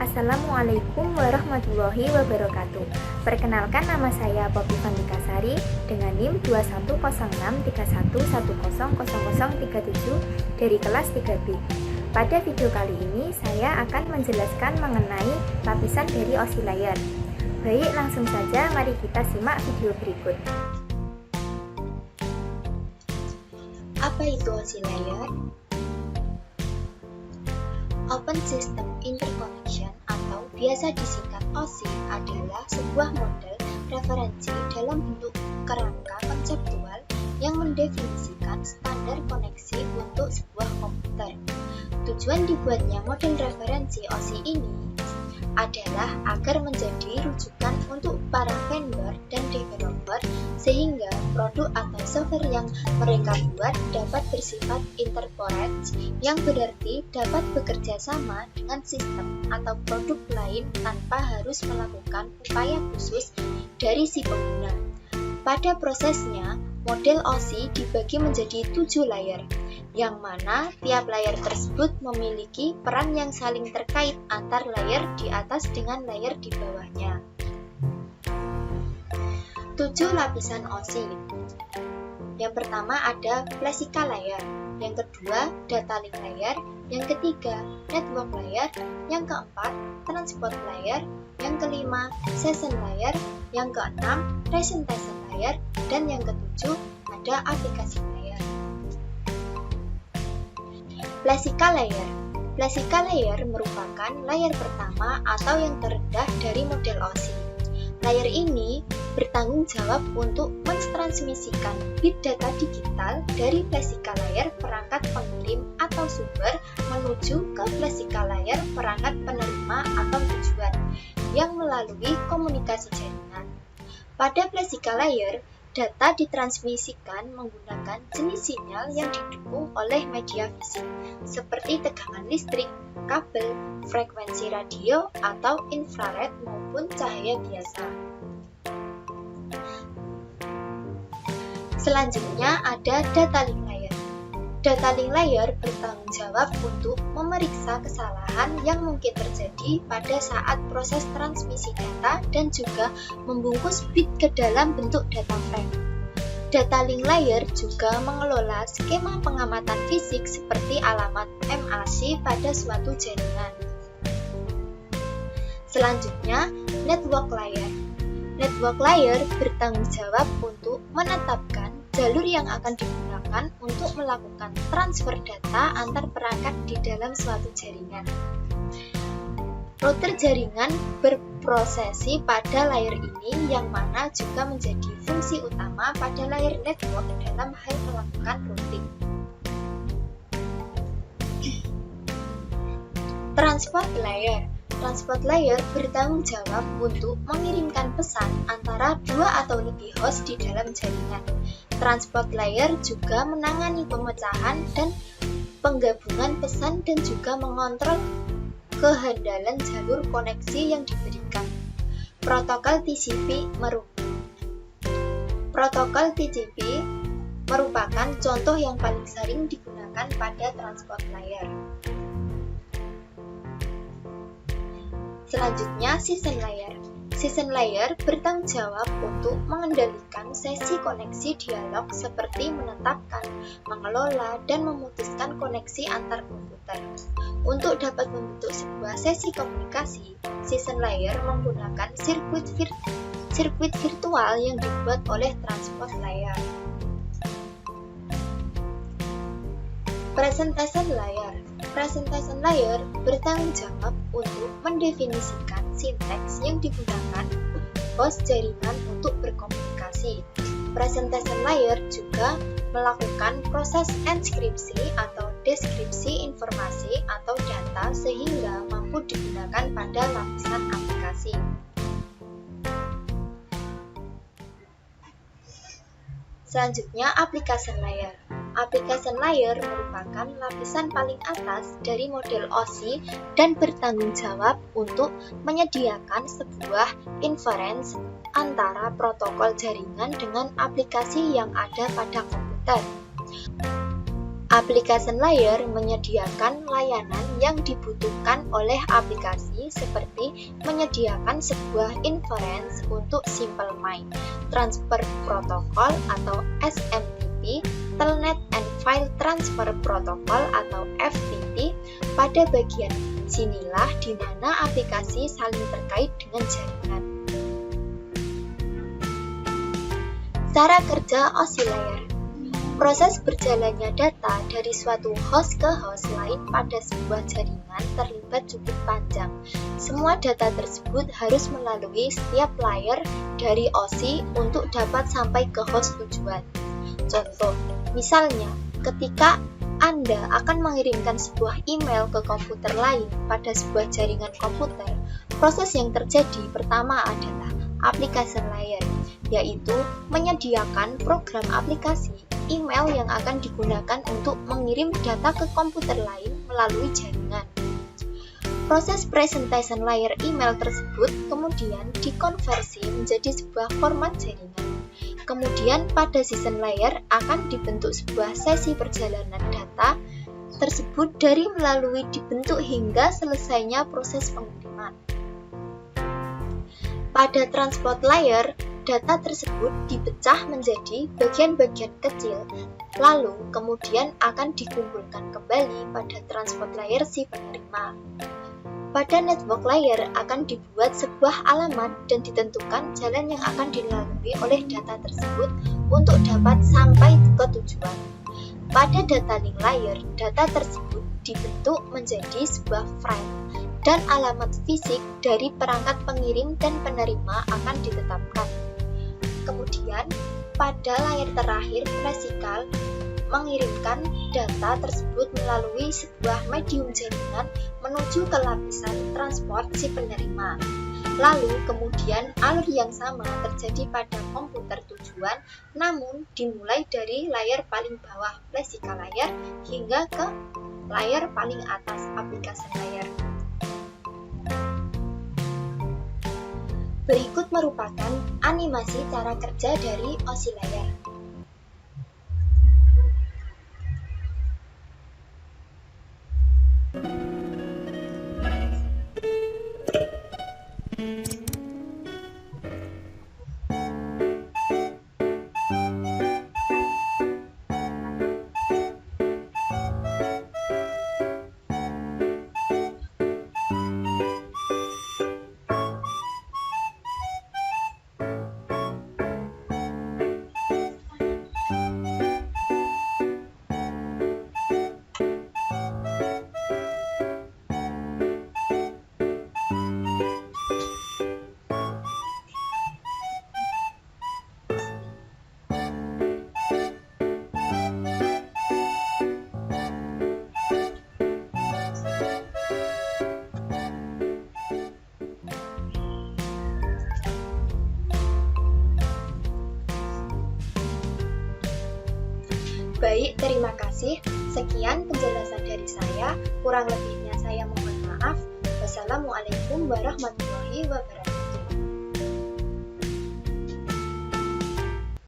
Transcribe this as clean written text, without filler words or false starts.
Assalamualaikum warahmatullahi wabarakatuh. Perkenalkan, nama saya Poppy Vandikasari dengan NIM 210631100037 dari kelas 3B. Pada video kali ini saya akan menjelaskan mengenai lapisan dari OSI layer. Baik, langsung saja mari kita simak video berikut. Apa itu OSI layer? Open System Interconnection atau biasa disingkat OSI adalah sebuah model referensi dalam bentuk kerangka konseptual yang mendefinisikan standar koneksi untuk sebuah komputer. Tujuan dibuatnya model referensi OSI ini adalah agar menjadi rujukan untuk para vendor dan developer sehingga produk atau software yang mereka buat dapat bersifat interporage, yang berarti dapat bekerja sama dengan sistem atau produk lain tanpa harus melakukan upaya khusus dari si pengguna. Pada prosesnya, model OSI dibagi menjadi 7 layer, yang mana tiap layer tersebut memiliki peran yang saling terkait antar layer di atas dengan layer di bawahnya. 7 lapisan OSI. Yang pertama ada physical layer, yang kedua data link layer, yang ketiga network layer, yang keempat transport layer, yang kelima session layer, yang keenam presentation layer, dan yang ketujuh ada aplikasi layer. Physical layer. Physical layer merupakan layer pertama atau yang terendah dari model OSI. Layer ini bertanggung jawab untuk mentransmisikan bit data digital dari physical layer perangkat pengirim atau sumber menuju ke physical layer perangkat penerima atau tujuan yang melalui komunikasi jaringan. Pada physical layer, data ditransmisikan menggunakan jenis sinyal yang didukung oleh media fisik, seperti tegangan listrik, kabel, frekuensi radio, atau infrared maupun cahaya biasa. Selanjutnya ada data link layer. Data link layer bertanggung jawab untuk memeriksa kesalahan yang mungkin terjadi pada saat proses transmisi data dan juga membungkus bit ke dalam bentuk data frame. Data link layer juga mengelola skema pengamatan fisik seperti alamat MAC pada suatu jaringan. Selanjutnya, network layer. Network layer bertanggung jawab untuk menetapkan jalur yang akan digunakan untuk melakukan transfer data antar perangkat di dalam suatu jaringan. Router jaringan berprosesi pada layer ini, yang mana juga menjadi fungsi utama pada layer network dalam hal melakukan routing. Transport layer. Transport layer bertanggung jawab untuk mengirimkan pesan antara 2 atau lebih host di dalam jaringan. Transport layer juga menangani pemecahan dan penggabungan pesan dan juga mengontrol kehandalan jalur koneksi yang diberikan. Protokol TCP merupakan contoh yang paling sering digunakan pada transport layer. Selanjutnya, session layer. Session layer bertanggung jawab untuk mengendalikan sesi koneksi dialog seperti menetapkan, mengelola, dan memutuskan koneksi antar komputer. Untuk dapat membentuk sebuah sesi komunikasi, session layer menggunakan sirkuit virtual yang dibuat oleh transport layer. Presentation layer. Presentation layer bertanggung jawab untuk mendefinisikan sinteks yang digunakan host jaringan untuk berkomunikasi. Presentation layer juga melakukan proses enskripsi atau deskripsi informasi atau data sehingga mampu digunakan pada lapisan aplikasi. Selanjutnya, application layer. Application layer merupakan lapisan paling atas dari model OSI dan bertanggung jawab untuk menyediakan sebuah inference antara protokol jaringan dengan aplikasi yang ada pada komputer. Application layer menyediakan layanan yang dibutuhkan oleh aplikasi seperti menyediakan sebuah inference untuk Simple Mind, Transfer Protocol atau SMTP, Telnet and File Transfer Protocol atau FTP. Pada bagian sinilah di mana aplikasi saling terkait dengan jaringan. Cara kerja OSI layer. Proses berjalannya data dari suatu host ke host lain pada sebuah jaringan terlibat cukup panjang. Semua data tersebut harus melalui setiap layer dari OSI untuk dapat sampai ke host tujuan. Contoh, misalnya ketika Anda akan mengirimkan sebuah email ke komputer lain pada sebuah jaringan komputer, proses yang terjadi pertama adalah application layer, yaitu menyediakan program aplikasi email yang akan digunakan untuk mengirim data ke komputer lain melalui jaringan. Proses presentation layer email tersebut kemudian dikonversi menjadi sebuah format jaringan. Kemudian pada season layer akan dibentuk sebuah sesi perjalanan data tersebut dari melalui dibentuk hingga selesainya proses pengiriman. Pada transport layer, data tersebut dipecah menjadi bagian-bagian kecil, lalu kemudian akan dikumpulkan kembali pada transport layer si penerima. Pada network layer akan dibuat sebuah alamat dan ditentukan jalan yang akan dilalui oleh data tersebut untuk dapat sampai ke tujuan. Pada data link layer, data tersebut dibentuk menjadi sebuah frame dan alamat fisik dari perangkat pengirim dan penerima akan ditetapkan. Kemudian, pada layar terakhir, Classical mengirimkan data tersebut melalui sebuah medium jaringan menuju ke lapisan transport si penerima. Lalu, kemudian alur yang sama terjadi pada komputer tujuan, namun dimulai dari layar paling bawah Classical layer hingga ke layar paling atas aplikasi layer. Berikut merupakan animasi cara kerja dari OSI layer. Baik, terima kasih. Sekian penjelasan dari saya. Kurang lebihnya saya mohon maaf. Wassalamualaikum warahmatullahi wabarakatuh.